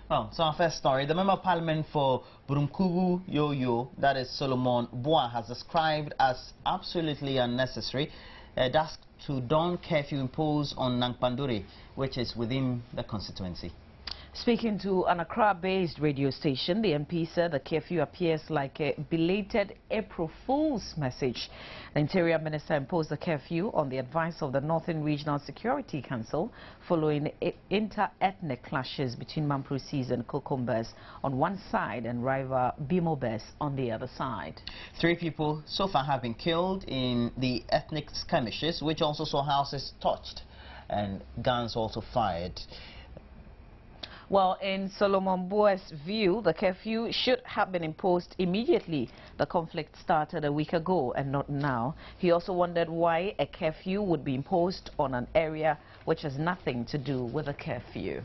Well, so our first story, the Member of Parliament for Burumkuru Yoyo, that is Solomon Boa, has described as absolutely unnecessary task to dawn curfew imposed on Nangpandure, which is within the constituency. Speaking to an Accra-based radio station, the MP said the curfew appears like a belated April Fool's message. The Interior Minister imposed the curfew on the advice of the Northern Regional Security Council following inter-ethnic clashes between Mamprosis and Kokombas on one side and rival Bimobes on the other side. 3 people so far have been killed in the ethnic skirmishes, which also saw houses torched and guns also fired. Well, in Solomon Boa's view, the curfew should have been imposed immediately. The conflict started a week ago and not now. He also wondered why a curfew would be imposed on an area which has nothing to do with a curfew.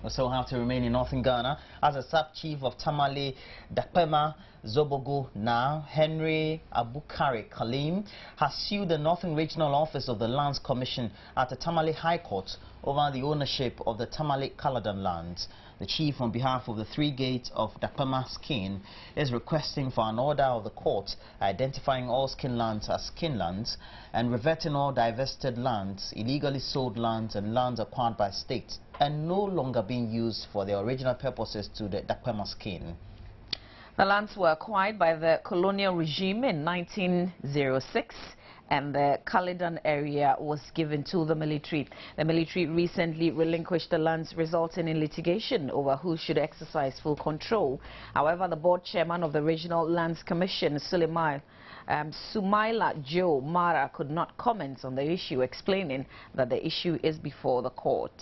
We still have to remain in northern Ghana as a sub-chief of Tamale, Dakpema, Zobogo now, Henry Abukari Kalim, has sued the Northern Regional Office of the Lands Commission at the Tamale High Court over the ownership of the Tamale Kaladan lands. The chief, on behalf of the 3 gates of Dakpema Skin, is requesting for an order of the court identifying all skin lands as skin lands and reverting all divested lands, illegally sold lands and lands acquired by states and no longer being used for their original purposes to the Dakpema Skin. The lands were acquired by the colonial regime in 1906 and the Kaladan area was given to the military. The military recently relinquished the lands, resulting in litigation over who should exercise full control. However, the board chairman of the Regional Lands Commission, Sumaila Joe Mara, could not comment on the issue, explaining that the issue is before the court.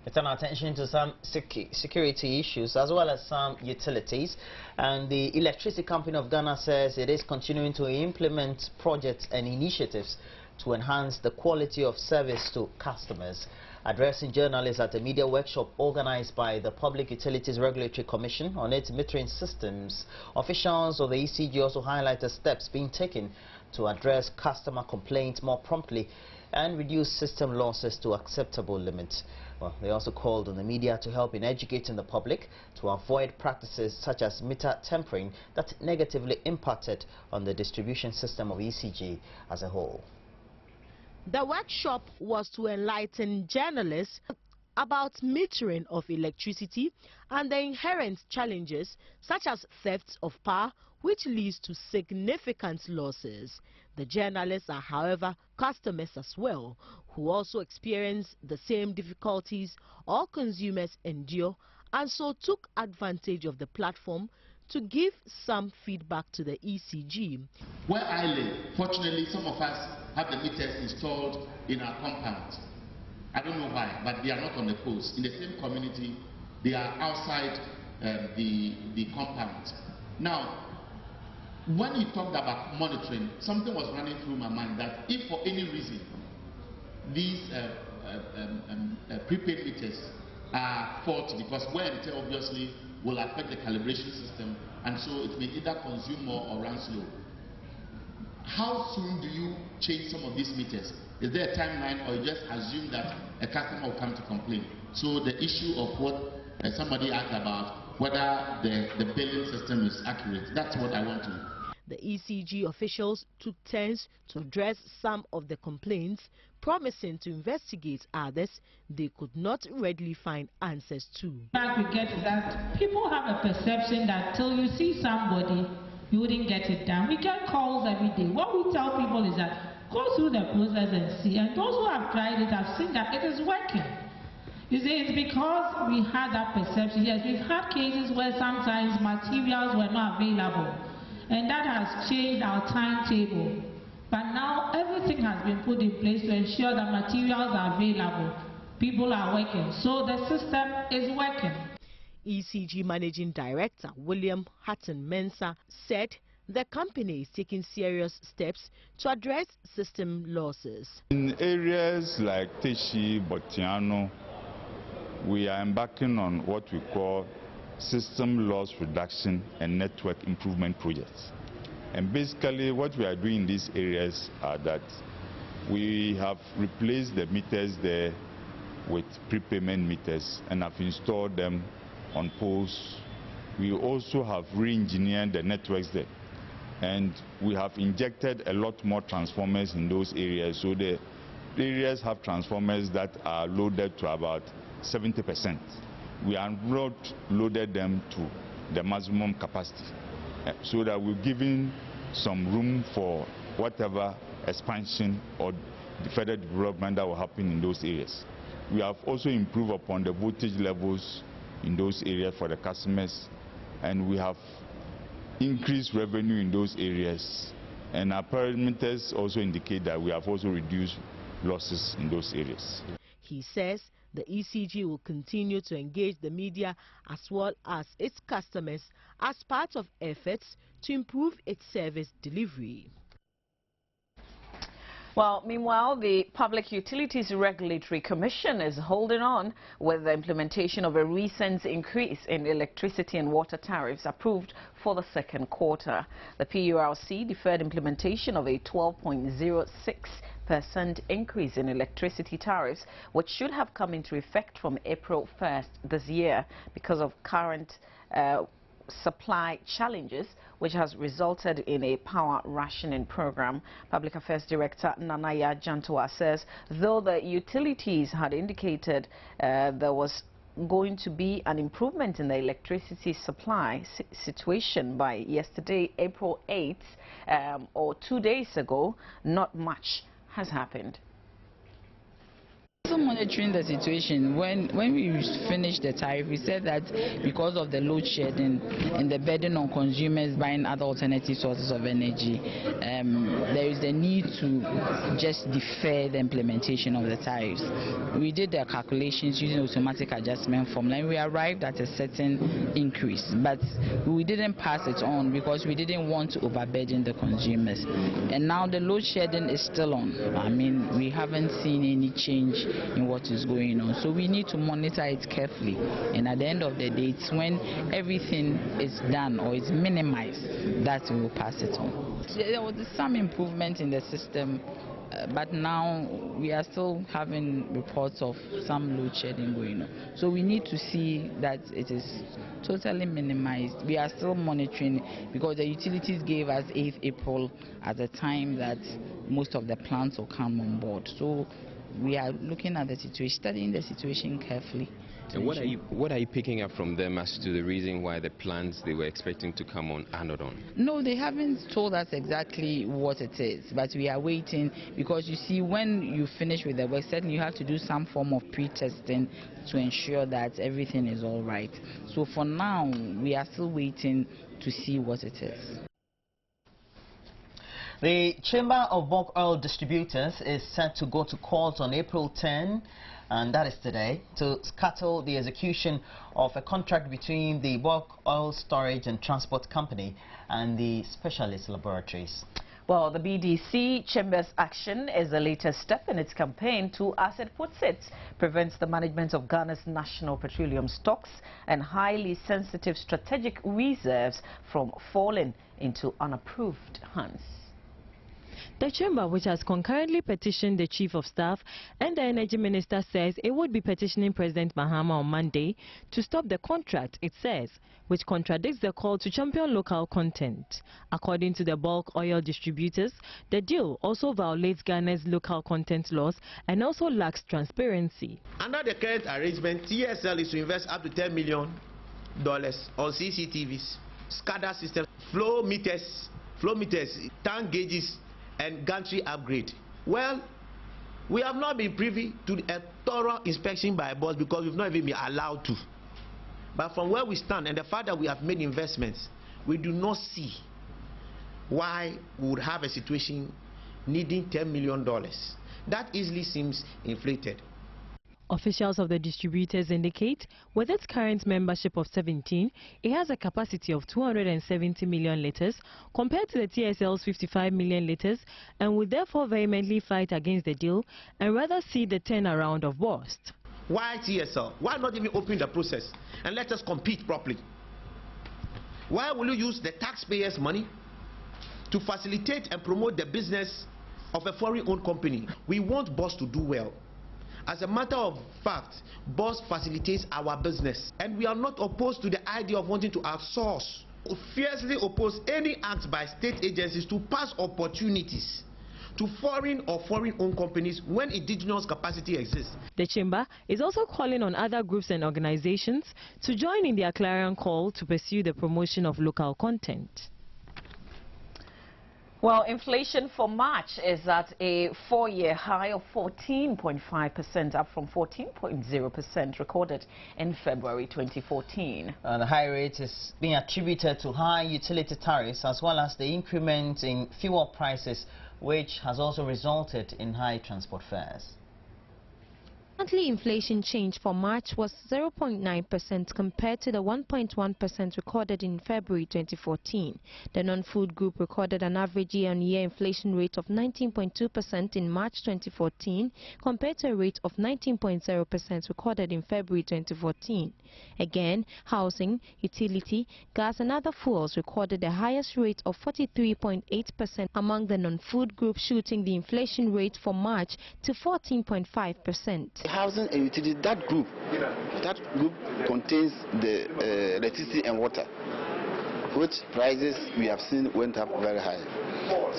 We turn our attention to some security issues as well as some utilities, and the Electricity Company of Ghana says it is continuing to implement projects and initiatives to enhance the quality of service to customers. Addressing journalists at a media workshop organized by the Public Utilities Regulatory Commission on its metering systems, officials of the ECG also highlighted steps being taken to address customer complaints more promptly and reduce system losses to acceptable limits. Well, they also called on the media to help in educating the public to avoid practices such as meter tampering that negatively impacted on the distribution system of ECG as a whole. The workshop was to enlighten journalists about metering of electricity and the inherent challenges such as theft of power, which leads to significant losses. The journalists are, however, customers as well, who also experience the same difficulties all consumers endure, and so took advantage of the platform to give some feedback to the ECG. Where I live, fortunately, some of us have the meters installed in our compound. I don't know why, but they are not on the post. In the same community, they are outside the compound. Now, when you talked about monitoring, something was running through my mind that if for any reason these prepaid meters are faulty, because wear and tear obviously will affect the calibration system, and so it may either consume more or run slow. How soon do you change some of these meters? Is there a timeline, or you just assume that a customer will come to complain? So the issue of what somebody asked about, whether the billing system is accurate, that's what I want to know. The ECG officials took turns to address some of the complaints, promising to investigate others they could not readily find answers to. What we get is that people have a perception that till you see somebody, you wouldn't get it done. We get calls every day. What we tell people is that go through the process and see. And those who have tried it have seen that it is working. You see, it's because we had that perception. Yes, we've had cases where sometimes materials were not available, and that has changed our timetable. But now everything has been put in place to ensure that materials are available. People are working. So the system is working. ECG Managing Director William Hatton Mensah said the company is taking serious steps to address system losses. In areas like Teshi, Botiano, we are embarking on what we call system loss reduction and network improvement projects. And basically what we are doing in these areas are that we have replaced the meters there with prepayment meters and have installed them on poles. We also have re-engineered the networks there, and we have injected a lot more transformers in those areas, so the areas have transformers that are loaded to about 70%. We have not loaded them to the maximum capacity, so that we're giving some room for whatever expansion or the further development that will happen in those areas. We have also improved upon the voltage levels in those areas for the customers, and we have increased revenue in those areas, and our parameters also indicate that we have also reduced losses in those areas. He says the ECG will continue to engage the media as well as its customers as part of efforts to improve its service delivery. Well, meanwhile, the Public Utilities Regulatory Commission is holding on with the implementation of a recent increase in electricity and water tariffs approved for the second quarter. The PURC deferred implementation of a 12.06% increase in electricity tariffs, which should have come into effect from April 1st this year because of current supply challenges, which has resulted in a power rationing program. Public Affairs Director Nanaya Jantoa says though the utilities had indicated there was going to be an improvement in the electricity supply situation by yesterday, April 8th, or 2 days ago, not much has happened. Also monitoring the situation. When we finished the tariff, we said that because of the load shedding and the burden on consumers buying other alternative sources of energy, there is the need to just defer the implementation of the tariffs. We did the calculations using automatic adjustment formula, and we arrived at a certain increase, but we didn't pass it on because we didn't want to overburden the consumers. And now the load shedding is still on. I mean, we haven't seen any change in what is going on, so we need to monitor it carefully, and at the end of the day, it's when everything is done or is minimized that we will pass it on. There was some improvement in the system, but now we are still having reports of some load shedding going on, so we need to see that it is totally minimized. We are still monitoring because the utilities gave us 8th April as the time that most of the plants will come on board, so we are looking at the situation, studying the situation carefully. And what are you picking up from them as to the reason why the plans they were expecting to come on are not on? No, they haven't told us exactly what it is, but we are waiting because you see, when you finish with the work, certainly you have to do some form of pre-testing to ensure that everything is all right. So for now, we are still waiting to see what it is. The Chamber of Bulk Oil Distributors is set to go to court on April 10, and that is today, to scuttle the execution of a contract between the Bulk Oil Storage and Transport Company and the specialist laboratories. Well, the BDC Chamber's action is the latest step in its campaign to, as it puts it, prevent the management of Ghana's national petroleum stocks and highly sensitive strategic reserves from falling into unapproved hands. The Chamber, which has concurrently petitioned the Chief of Staff and the Energy Minister, says it would be petitioning President Mahama on Monday to stop the contract, it says, which contradicts the call to champion local content. According to the bulk oil distributors, the deal also violates Ghana's local content laws and also lacks transparency. Under the current arrangement, TSL is to invest up to $10 million on CCTVs, SCADA systems, flow meters, tank gauges, and gantry upgrade. Well, we have not been privy to a thorough inspection by boss because we've not even been allowed to. But from where we stand and the fact that we have made investments, we do not see why we would have a situation needing $10 million. That easily seems inflated. Officials of the distributors indicate with its current membership of 17, it has a capacity of 270 million litres compared to the TSL's 55 million litres, and would therefore vehemently fight against the deal and rather see the turnaround of worst. Why TSL? Why not even open the process and let us compete properly? Why will you use the taxpayers' money to facilitate and promote the business of a foreign-owned company. We want BOSS to do well. As a matter of fact, BOSS facilitates our business, and we are not opposed to the idea of wanting to outsource. We fiercely oppose any act by state agencies to pass opportunities to foreign or foreign-owned companies when indigenous capacity exists. The chamber is also calling on other groups and organizations to join in their clarion call to pursue the promotion of local content. Well, inflation for March is at a 4-year high of 14.5%, up from 14.0% recorded in February 2014. The high rate is being attributed to high utility tariffs as well as the increment in fuel prices, which has also resulted in high transport fares. Monthly inflation change for March was 0.9% compared to the 1.1% recorded in February 2014. The non-food group recorded an average year-on-year inflation rate of 19.2% in March 2014 compared to a rate of 19.0% recorded in February 2014. Again, housing, utility, gas and other fuels recorded the highest rate of 43.8% among the non-food group, shooting the inflation rate for March to 14.5%. Housing and utility, that group contains the electricity and water, which prices we have seen went up very high.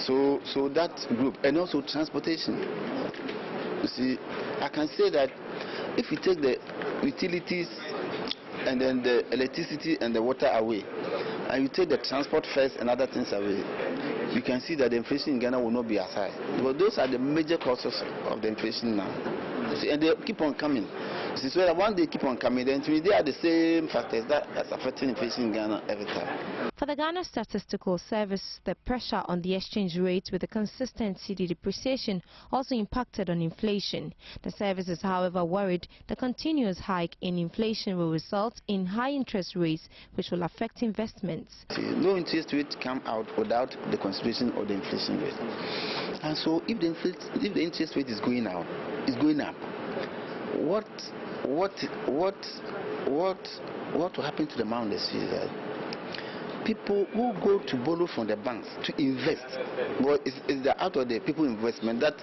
So that group, and also transportation. You see, I can say that if you take the utilities and then the electricity and the water away, and you take the transport fares and other things away, you can see that the inflation in Ghana will not be as high. But those are the major causes of the inflation now. See, and they keep on coming. See, so that once they keep on coming, then they are the same factors that's affecting inflation in Ghana every time. For the Ghana Statistical Service, the pressure on the exchange rate with the consistent cedi depreciation also impacted on inflation. The service is, however, worried the continuous hike in inflation will result in high interest rates, which will affect investments. See, no interest rate come out without the consideration of the inflation rate. And so if the interest rate is going up, what will happen to the amount is that people who go to borrow from the banks to invest, well, it's out of the people investment that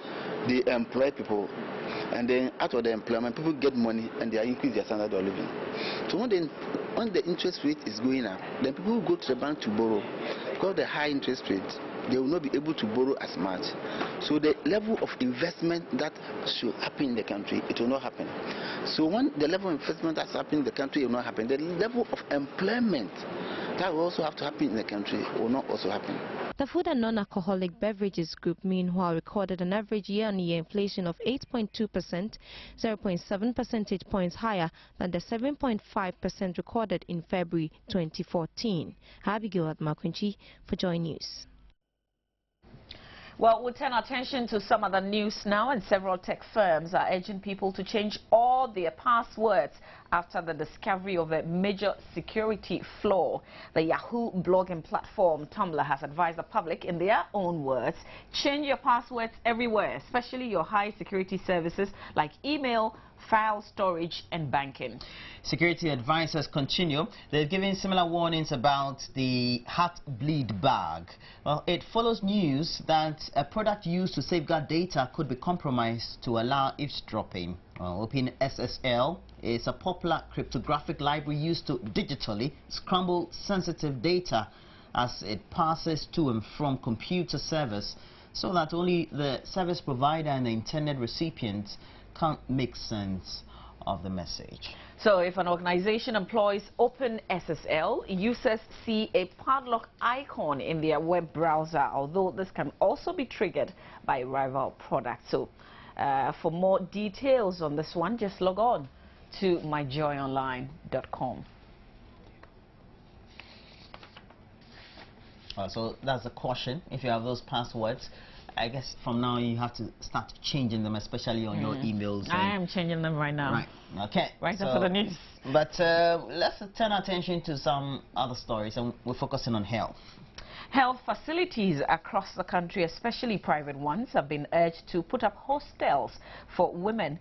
they employ people, and then out of the employment people get money and they increase their standard of living. So when the interest rate is going up, then people who go to the bank to borrow, because the high interest rate, they will not be able to borrow as much. So the level of investment that should happen in the country, it will not happen. So when the level of investment that's happening in the country will not happen, the level of employment that will also have to happen in the country will not also happen. The food and non-alcoholic beverages group, meanwhile, recorded an average year-on-year inflation of 8.2%, 0.7 percentage points higher than the 7.5% recorded in February 2014. Abigail Makunchi for Joynews. Well, we'll turn our attention to some other news now, and several tech firms are urging people to change all their passwords after the discovery of a major security flaw. The Yahoo blogging platform Tamale has advised the public, in their own words, change your passwords everywhere, especially your high security services like email, file storage and banking. Security advisors continue. They're giving similar warnings about the Heartbleed bag. Well, it follows news that a product used to safeguard data could be compromised to allow eavesdropping. OpenSSL is a popular cryptographic library used to digitally scramble sensitive data as it passes to and from computer servers, so that only the service provider and the intended recipient can't make sense of the message. So if an organization employs OpenSSL, users see a padlock icon in their web browser, although this can also be triggered by rival products. So for more details on this one, just log on to myjoyonline.com. So that's a caution. If you have those passwords, I guess from now you have to start changing them, especially on your emails. I am changing them right now. Right. Okay. Right after the news. But let's turn our attention to some other stories, and we're focusing on health. Health facilities across the country, especially private ones, have been urged to put up hostels for women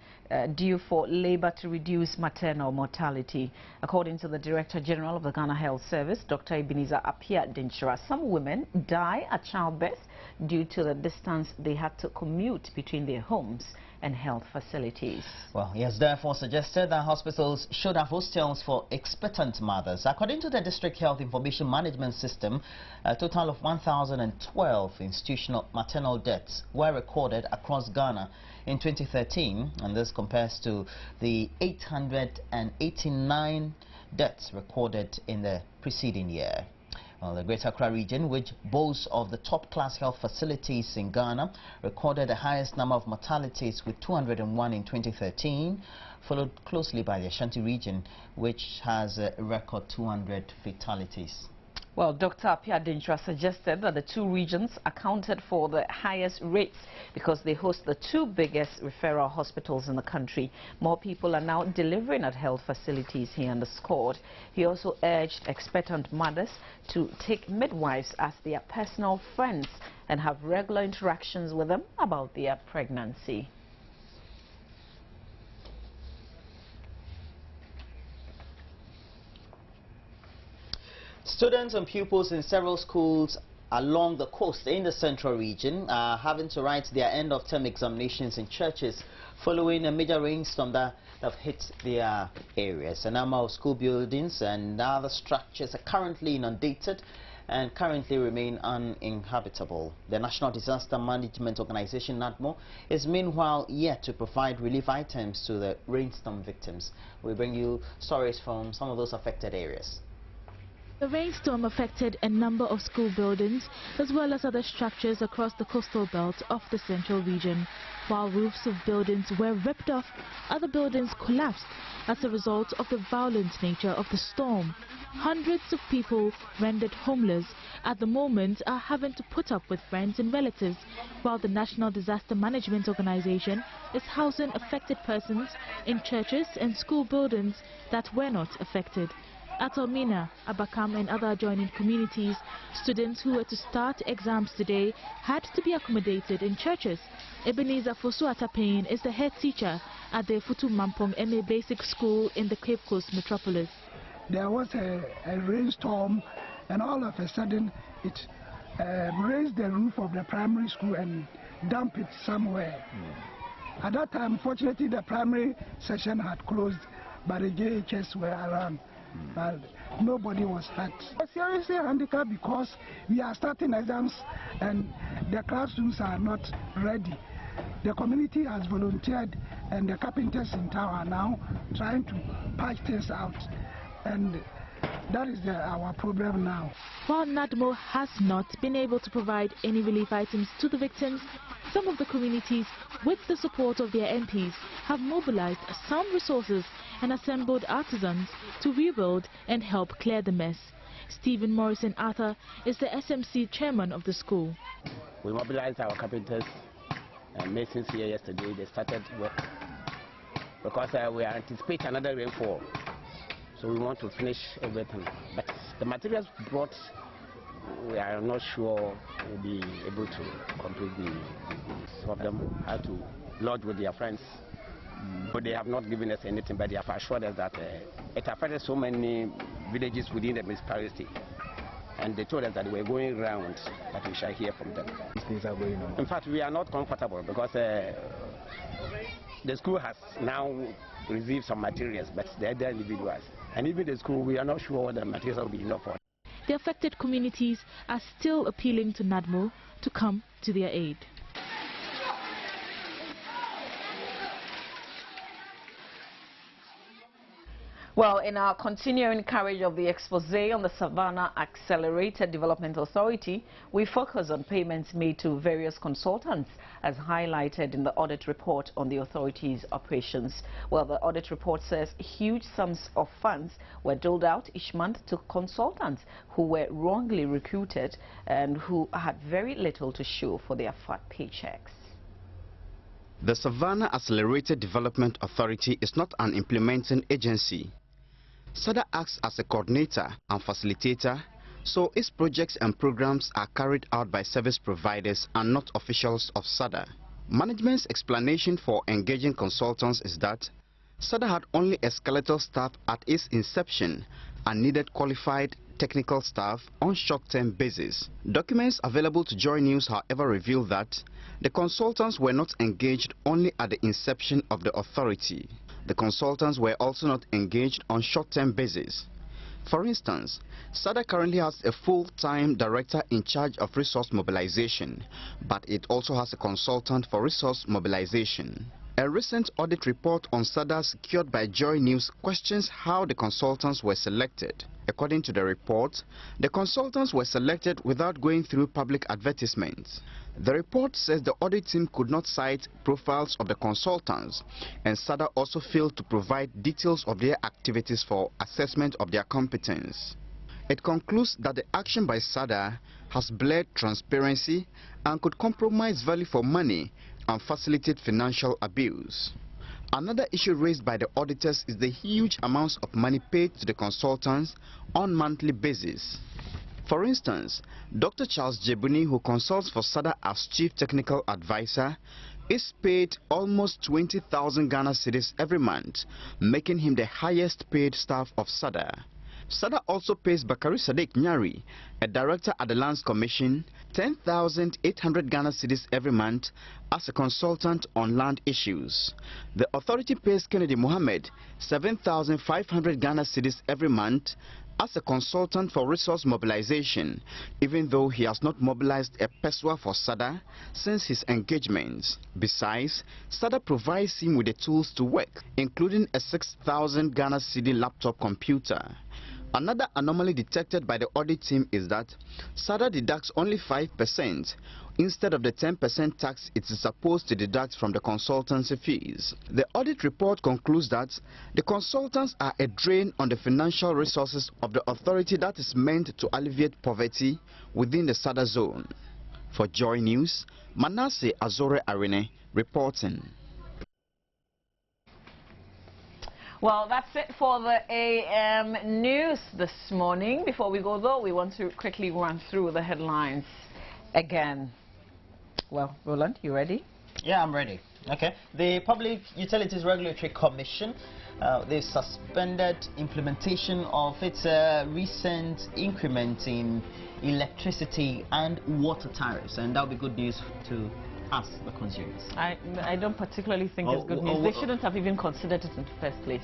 due for labor to reduce maternal mortality. According to the Director General of the Ghana Health Service, Dr. Ebenezer Appiah-Dinchira, some women die at childbirth due to the distance they had to commute between their homes and health facilities. Well, he has therefore suggested that hospitals should have hostels for expectant mothers. According to the District Health Information Management System, a total of 1,012 institutional maternal deaths were recorded across Ghana in 2013, and this compares to the 889 deaths recorded in the preceding year. Well, the Greater Accra region, which boasts of the top-class health facilities in Ghana, recorded the highest number of mortalities with 201 in 2013, followed closely by the Ashanti region, which has a record 200 fatalities. Well, Dr. Appiah-Dinchira suggested that the two regions accounted for the highest rates because they host the two biggest referral hospitals in the country. More people are now delivering at health facilities, he underscored. He also urged expectant mothers to take midwives as their personal friends and have regular interactions with them about their pregnancy. Students and pupils in several schools along the coast in the central region are having to write their end-of-term examinations in churches following a major rainstorm that have hit their areas. A number of school buildings and other structures are currently inundated and currently remain uninhabitable. The National Disaster Management Organization, NADMO, is meanwhile yet to provide relief items to the rainstorm victims. We bring you stories from some of those affected areas. The rainstorm affected a number of school buildings as well as other structures across the coastal belt of the central region. While roofs of buildings were ripped off, other buildings collapsed as a result of the violent nature of the storm. Hundreds of people rendered homeless at the moment are having to put up with friends and relatives, while the National Disaster Management Organization is housing affected persons in churches and school buildings that were not affected. At Elmina, Abakam and other adjoining communities, students who were to start exams today had to be accommodated in churches. Ebenezer Fosu-Atapane is the head teacher at the Futu Mampong MA Basic School in the Cape Coast metropolis. There was a rainstorm, and all of a sudden it raised the roof of the primary school and dumped it somewhere. At that time, fortunately, the primary session had closed, but the JHS were around. But nobody was hurt. We're seriously handicapped because we are starting exams and the classrooms are not ready. The community has volunteered and the carpenters in town are now trying to patch things out, and that is our problem now. While NADMO has not been able to provide any relief items to the victims, some of the communities, with the support of their MPs, have mobilized some resources and assembled artisans to rebuild and help clear the mess. Stephen Morrison Arthur is the SMC chairman of the school. We mobilized our carpenters and masons here yesterday. They started work because we are anticipating another rainfall. So we want to finish everything. But the materials brought, we are not sure we'll be able to complete some of them had to lodge with their friends. But they have not given us anything, but they have assured us that it affected so many villages within the municipality. And they told us that we're going around, that we shall hear from them. These things are going on. In fact, we are not comfortable because the school has now received some materials, but the other individuals. And even the school, we are not sure whether the materials will be enough for. The affected communities are still appealing to NADMO to come to their aid. Well, in our continuing coverage of the expose on the Savannah Accelerated Development Authority, we focus on payments made to various consultants, as highlighted in the audit report on the authority's operations. Well, the audit report says huge sums of funds were doled out each month to consultants who were wrongly recruited and who had very little to show for their fat paychecks. The Savannah Accelerated Development Authority is not an implementing agency. SADA acts as a coordinator and facilitator, so its projects and programs are carried out by service providers and not officials of SADA. Management's explanation for engaging consultants is that SADA had only a skeletal staff at its inception and needed qualified technical staff on short-term basis. Documents available to Joynews, however, reveal that the consultants were not engaged only at the inception of the authority. The consultants were also not engaged on short-term basis. For instance, SADA currently has a full-time director in charge of resource mobilization, but it also has a consultant for resource mobilization. A recent audit report on SADA secured by Joynews questions how the consultants were selected. According to the report, the consultants were selected without going through public advertisements. The report says the audit team could not cite profiles of the consultants, and SADA also failed to provide details of their activities for assessment of their competence. It concludes that the action by SADA has blurred transparency and could compromise value for money and facilitate financial abuse. Another issue raised by the auditors is the huge amounts of money paid to the consultants on monthly basis. For instance, Dr. Charles Jebuni, who consults for SADA as Chief Technical Advisor, is paid almost 20,000 Ghana cedis every month, making him the highest paid staff of SADA. SADA also pays Bakari Sadiq Nyari, a director at the Lands Commission, 10,800 Ghana cedis every month as a consultant on land issues. The authority pays Kennedy Mohammed 7,500 Ghana cedis every month as a consultant for resource mobilization, even though he has not mobilized a PESWA for SADA since his engagement. Besides, SADA provides him with the tools to work, including a 6,000 Ghana cedi laptop computer. Another anomaly detected by the audit team is that SADA deducts only 5% instead of the 10% tax it is supposed to deduct from the consultancy fees. The audit report concludes that the consultants are a drain on the financial resources of the authority that is meant to alleviate poverty within the SADA zone. For Joy News, Manasseh Azore Arene reporting. Well, that's it for the AM news this morning. Before we go, though, we want to quickly run through the headlines again. Well, Roland, you ready? Yeah, I'm ready. Okay. The Public Utilities Regulatory Commission, they suspended implementation of its recent increment in electricity and water tariffs, and that will be good news to us, the consumers. I don't particularly think it's good news. They shouldn't have even considered it in the first place.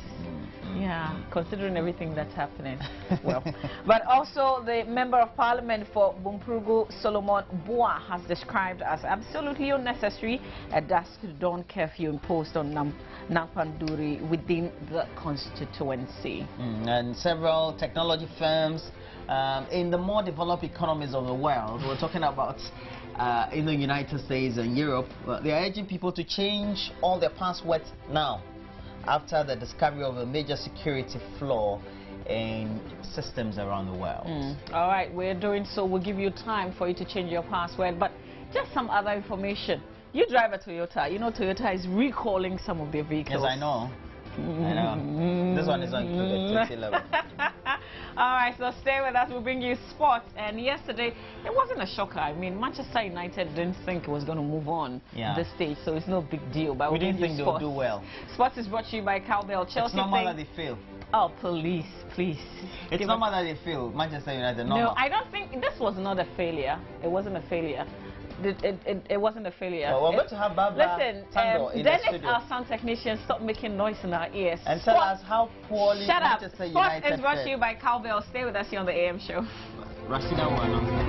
Yeah, considering everything that's happening. Well, but also the Member of Parliament for Bumprugu, Solomon Boa, has described as absolutely unnecessary a dusk dawn curfew imposed on Nampanduri within the constituency. And several technology firms in the more developed economies of the world, we're talking about in the United States and Europe, they are urging people to change all their passwords now after the discovery of a major security flaw in systems around the world. All right, we're doing so. We'll give you time for you to change your password, but just some other information. You drive a Toyota. You know Toyota is recalling some of their vehicles. Yes, I know. I know. This one is on 2011. All right, so stay with us. We'll bring you sports. And yesterday, it wasn't a shocker. I mean, Manchester United didn't think it was going to move on this stage, so it's no big deal. But we didn't think they would do well. Sports is brought to you by Cowbell. Chelsea. It's normal that they fail. Oh, please. It's normal that they fail. Manchester United, normal. No, I don't think this was not a failure. It wasn't a failure. It wasn't a failure. Well, we're going to have Baba Tando in the studio. Our sound technician, stop making noise in our ears. And tell us how poorly Manchester United Sports is brought to you by Cowbell. Stay with us here on the AM show. Rashida will announce that.